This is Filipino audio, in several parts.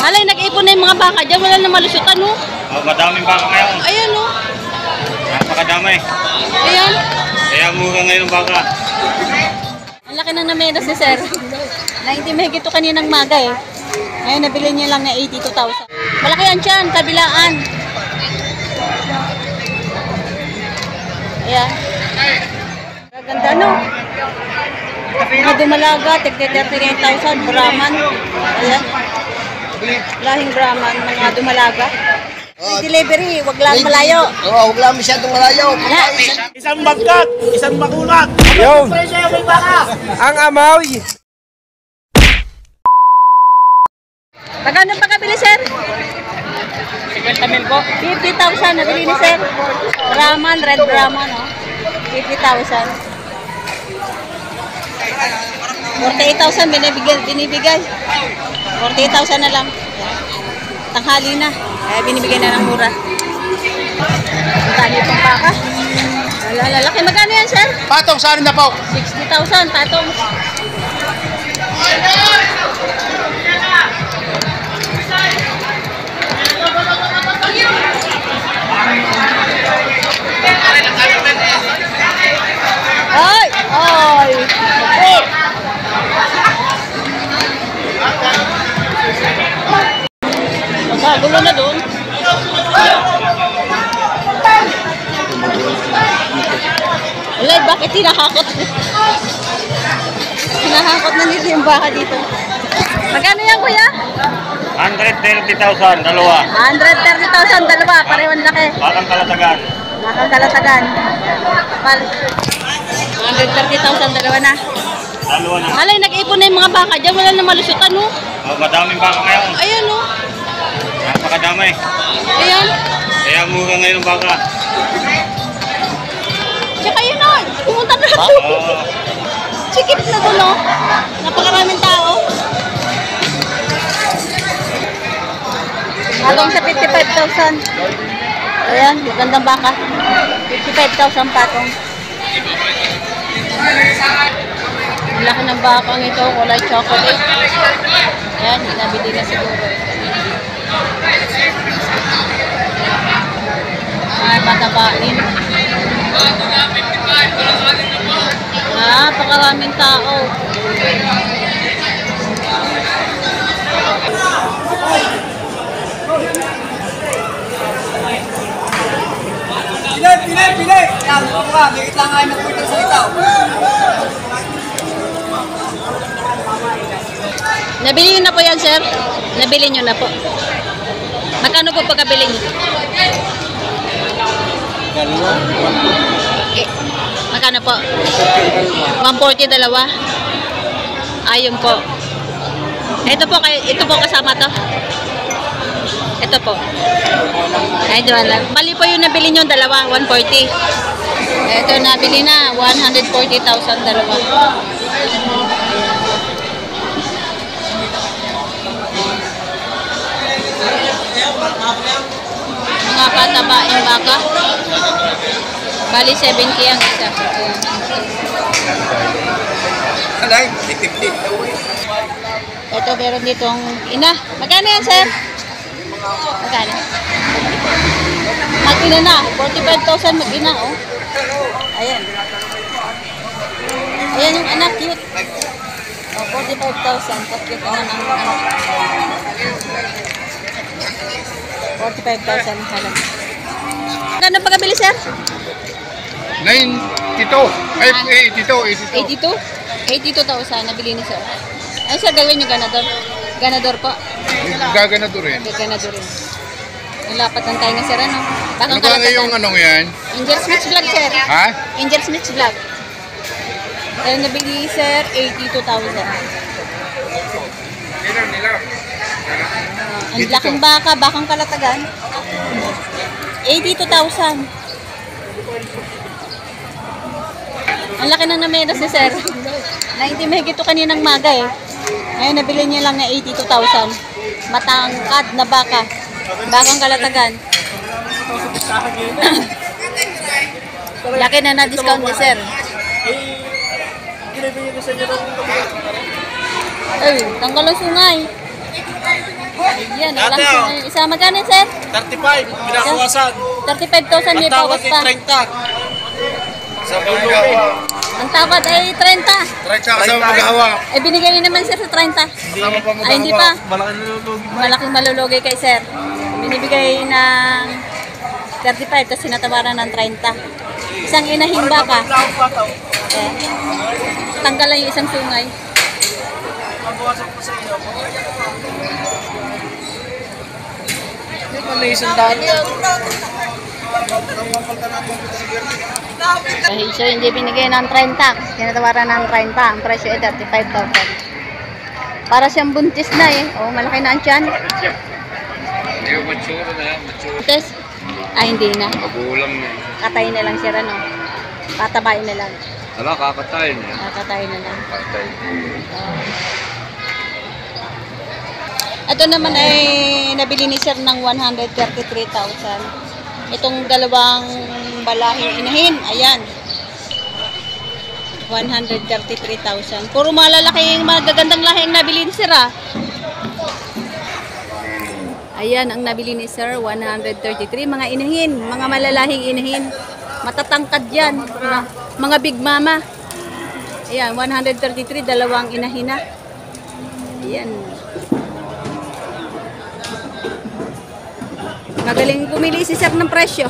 Alay, nag-ipon na yung mga baka dyan. Wala na malusutan, no? Oh, madaming baka ngayon. Ayan, no? Napakadamay. Ayan. Kaya mura ngayon ang baka. Ang laki ng namedas ni sir. 90 mahigit ito kaninang maga eh. Ngayon, nabili niya lang na 82,000. Malaki yan dyan, kabilaan. Ayan. Gaganda, no? Mga dumalaga, tigti 39,000. Brahman. Ayan. Lahing Brahman, mga dumalaga. Delivery, wag lang malayo. Oo, wag lang masyadong malayo. Isang bagkat, isang makulat. Yun. Ang amoy. Magkano pagkabili, sir? 50,000 po. 50,000 nabili ni sir. Brahman, red Brahman, oh. 50,000. 48,000 binibigay. 48,000 na lang. Tanghali na. Kaya binibigay na ng mura. Ang tali pang baka. Lalaki. Magkano yan, sir? Patong, saan na po? 60,000, patong. Ay! Ay! Ay! Masagulo na doon. Alay, bakit hinahakot? Hinahakot na nila yung baka dito. Magkano yan, kuya? 130,000, dalawa. 130,000, dalawa. Parehong laki. Bakang Kalatagan. Bakang Kalatagan. 130,000, dalawa na. Dalawa na. Alay, nag-ipon na yung mga baka dyan. Wala na malusutan, no? Oh, madaming baka ngayon. Ayan, no? Napakadamay. Ayan. Kaya mura ngayon ang baka. Tsaka yun, no? Pumunta na doon. Oo. Sikip na doon, no? Napakaraming tao. Halong sa 55,000. Ayan, magandang baka. 55,000 patong. Ang laki ng bakang ito, kulay chocolate. Ayan, nabili na siguro. Ay, patabain. Napakaraming tao. Pinay! Yan, ako ka. May kita nga yung magpulitang sa itaw. Nabili nyo na po yan, sir? Nabili nyo na po. Magkano po pagkabili nyo? Magkano po? 140 dalawa. Ayun po. Ito po kasama to. Ito po. Ay, doon lang. Mali po yung nabili nyo dalawa, 140. Ito nabili na, 140,000 dalawa. Mga patabaing baka. Bali 7K ang isa. Ayan. Alay, 50. Ito meron ditong ina. Magkano yan, sir? Magkano? Mag-ina na. 45,000 mag-ina, oh. Ayan. Ayan yung anak, cute. Oh, 45,000. Cute naman ang anak. 45,000 ang halang. Magkano pagkabili, sir? 92. Ay, 82. 82,000 nabili ni sir. Ano sir, gawin yung ganador? Ganador po? Gaganado rin. Ganador rin. Nalapat ng tayo nga sir, ano? Ano ba nga yung anong yan? Angel Smith Vlog, sir. Ha? Angel Smith Vlog. Kaya nabili sir, 82,000. Ang laking baka, bakang Kalatagan. 82,000. Ang laki ng namedas ni sir. 90 mahigit ito kaninang maga eh. Ngayon nabili niya lang na 82,000. Matangkad na baka. Bakang Kalatagan. Laki na na-discount ni sir. Ay, tanggal ang sungay. Yan, walang sungay. Isa, magkano sir? 35, pinakuwasan. 35,000 may bawas pa. 30. Sa bulubi. Ang tawad ay 30. Trek ka kasama maghahawak. Eh, binigay niyo naman sir sa 30. Kasama pa Ay, hindi pa. Malaking nilulugi. Malaking malulugi kay sir. Binibigay ng 35, tapos sinatawaran ng 30. Isang inahin baka. Eh, tanggal lang yung isang sungay. Mabawasan ko sa iyo. Hindi pa may isang daan yan. Dahil siya hindi binigay ng 30, sinatawaran ng 30. Ang presyo ay 35,000. Para siyang buntis na eh. O, malaki na ang tiyan. Hindi ko matsuro na yan, matsuro. Tapos, ay hindi na. Magulang na. Katayin na lang siya, ano. Patabayin na lang. Ala, kakatayin niya. Kakatayin na lang. Kakatayin. Ito naman ay nabili ni sir ng 133,000. Itong dalawang balahing inahin, ayan. 133,000. Puro malalaking magagandang lahi ang nabili ni sir ah. Ayan ang nabili ni sir, 133. Mga inahin, mga malalahing inahin. Matatangkad yan. Mga big mama. Ayan, 133, dalawang inahin na. Ayan. Magaling pumili si sir ng presyo.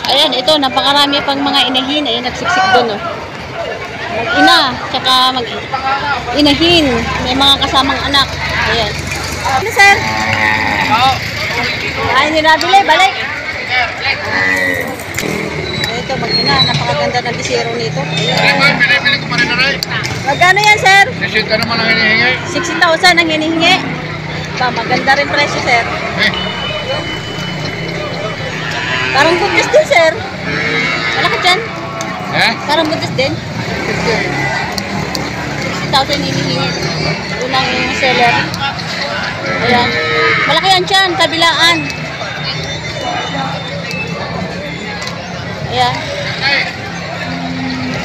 Ayan, ito, napakarami pang mga inahin. Ayan, nagsiksik doon, oh. Mag-ina, tsaka mag-inahin. May mga kasamang anak. Ayan. Ano, sir? Ay, hindi nabili. Balik. Ito, mag-ina. Napakaganda ng bisero nito. Pinipili ko pa rin na rin. Magkano yan, sir? Nasit ka naman ang hinihingi. 60,000 ang hinihingi. Ba, maganda rin presyo, sir. Eh, Parang buntis din, sir. Malaki dyan. eh? Parang buntis din. 60,000 hinihingi. Unang yung seller. Ayan. Malaki yan dyan, kabilaan. Ayan.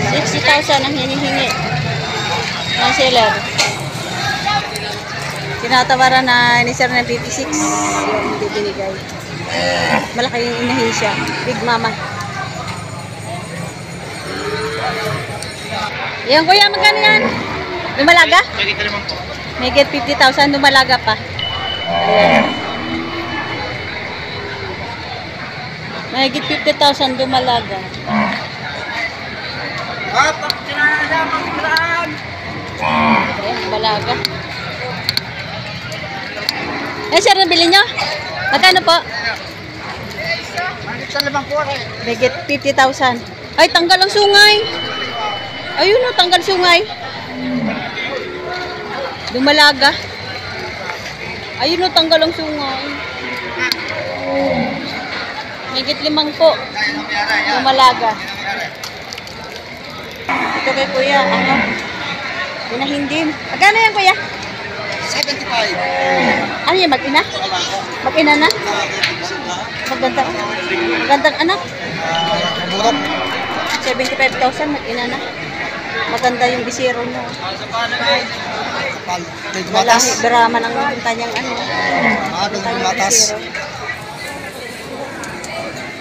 60,000 ang hinihingi ng seller. Tinatawaran na ni sir ng 56 yung hindi binigay. Malaki yung inahin siya. Big mama. Yan kuya, magkano yan? Dumalaga? May get 50,000, dumalaga pa. Ayan. May get 50,000, dumalaga. Ayan, dumalaga. Eh, sir, nabili nyo? Magkano po? May get 50,000. Ay, tanggal ang sungay. Ayun o, tanggal sungay. Dumalaga. Ayun o, tanggal ang sungay. May get 5 po. Dumalaga. Ito kay kuya, ano? Inahindim. Magkano yan, kuya? 75. Ano yan, mag-ina? Mag-ina na? Maganda. Magandang anak. 75,000, mag-ina na. Maganda yung bisiro mo. Malahi, Brahma ng kanyang ano. Kanyang bisiro.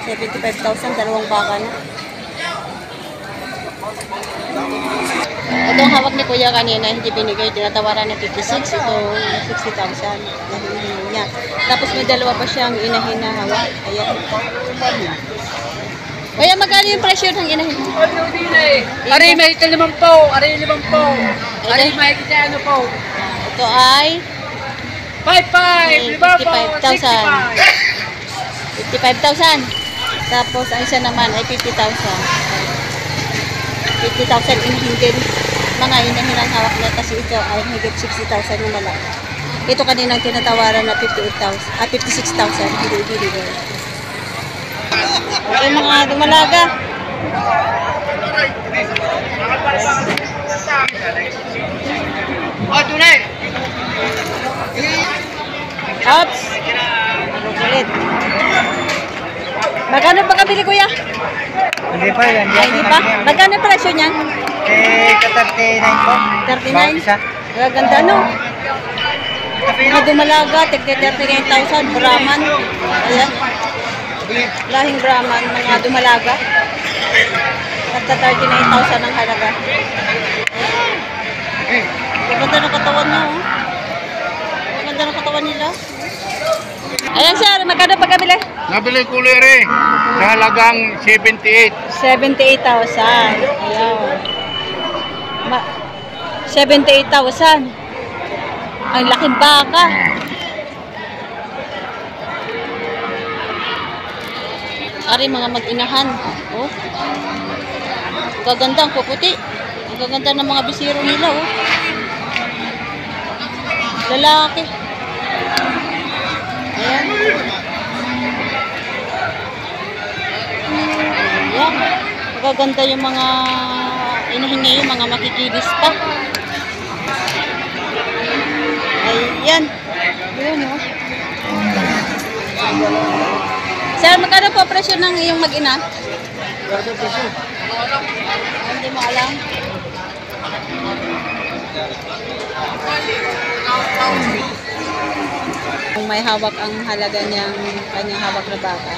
75,000, dalawang baka na. Itong hawak ni kuya kanina, hindi binigay, tinatawaran ng 56, ito 60,000 na hinihingi niya. Tapos may dalawa pa siyang inahin na hawak. Ayan. Kaya magkano yung presyo ng inahin? Ari, may 5 po. Ari, 5 po. Ari, may ano po. Ito ay 55. 55,000. Tapos ang isa naman ay 50,000. 50,000 inahin din. Mga inahin ang hawak na, kasi ito ay higit 60,000 yung malaki. Ito kaninang tinatawaran na 56,000. Hindi ibinigay. Okay, mga dumalaga. Oh, tunay. Outs! Ulit. Magkano pa kabili, kuya? Hindi pa yan. Ay, hindi pa? Magkano yung presyo niyan? Eh, 39 po. 39? Gaganda, no? Mga dumalaga, tigti 39,000. Brahman. Ayan. Lahing Brahman, mga dumalaga. Nagta 39,000 ang halaga. Ganda ng katawan niya, oh. Ganda ng katawan nila. Ayan sir, magkano pagkabili? Nabili ko lere sa halagang 78. 78,000. Ayan. 78,000. Ang laking baka. Ari mga mag-inahan. Oh. Gaganda ang puputi. Ang gaganda ng mga bisiro nila, oh. Lalaki. Ayan. Ayan. Magaganda yung mga inahin ngayon, mga makikilis pa. Ayan. Ayan, oh. Sir, magkano po presyo ng iyong mag-ina? Hindi mo alam. Kung may hawak ang halaga niyang kanyang hawak na baka.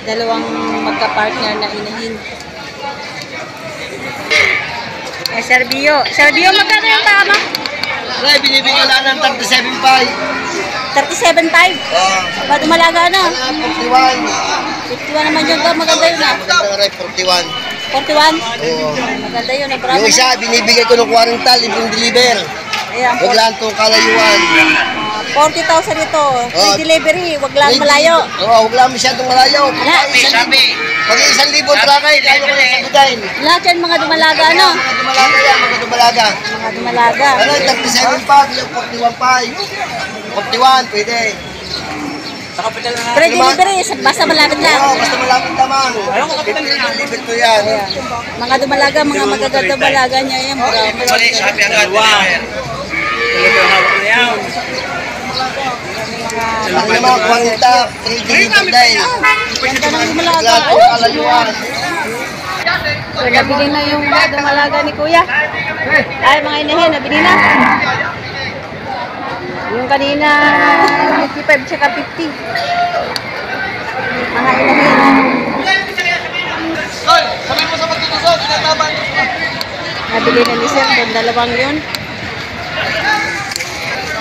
Dalawang magka-partner na inahin. Sir Bio. Sir Bio, magkano yung tama? Ay, binibigyan lang ng 37.5. 37.5? Ba't umalaga na? 41. 51 naman yun. Maganda yun ah. Maganda rin, 41. 41? Oo. Maganda yun. Bravo. Yung isa, binibigay ko ng 40, libreng deliver. Ayan, Huwag lang itong kalayuan. 40,000 ito. Free delivery. Huwag lang malayo. Oo, huwag lang masyadong malayo. Pag 1,000 trakay, kaya ko na sagutin. Lahat yan mga dumalaga, ano? Mga dumalaga yan, mga dumalaga. Mga dumalaga. Ano, 37.5, yung 41.5. 41, pwede. Free delivery. Basta malapit lang. Oo, basta malapit naman. Deliver ko yan. Ayan. Mga dumalaga, mga magaganda balaga niya yan. Ang mga 40, free deliver dahil. Ganda ng dumalaga. Huwag lang itong kalayuan. So, nabili na yung mga dumalaga ni Kuya. Ay, mga inahin, nabili na. Yung kanina, 55 tsaka 50. Mga inahin. Nabili na ni Sir, doon dalawang yun.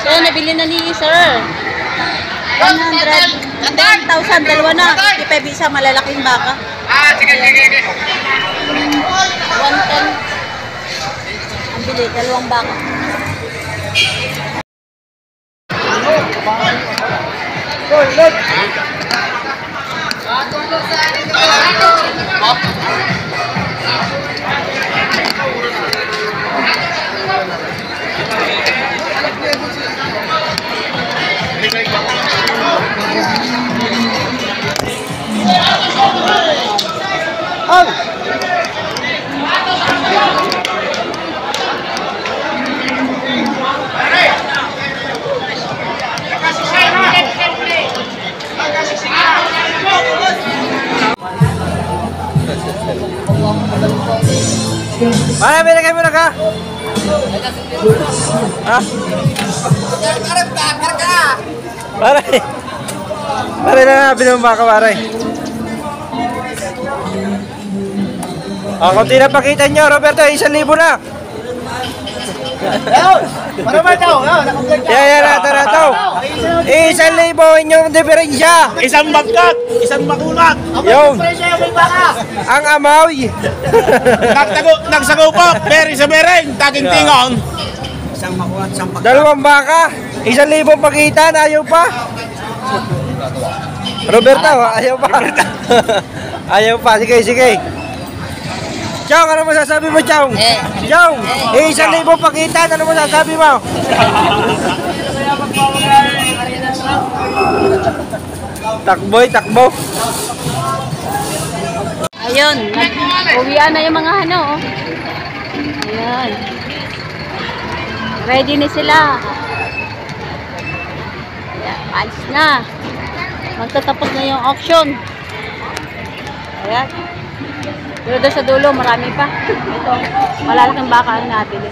So, nabili na ni Sir. 100,000, dalawa na. 55 isa, malalaking baka. Sige. 110. Ang bili, dalawang baka. Para bili kayo muna ka. Ha? Pare. Pare na binumba ka pare. Kung tinapakita nyo, Roberto, 1,000 na. Para ba ito? Yan, rato. 1,000 inyong diferensya. Isang bagkat, isang makulat. Yung. Ang amoy. Nagsagupok, beri sa bereng, taging tingon. Dalawang baka. 1,000 pagitan, ayaw pa. Roberto, ayaw pa. Ayaw pa, sige. Chong, ano masasabi mo, Chong? Chong, 1,000 pagitan, ano masasabi mo? Takbo. Ayun, uwian na yung mga ano, oh. Ayan. Ready na sila. Ayan, alis na. Magtatapos na yung auction. Ayan. Pero doon sa dulo, marami pa. Ito, malalaking baka ang nabili.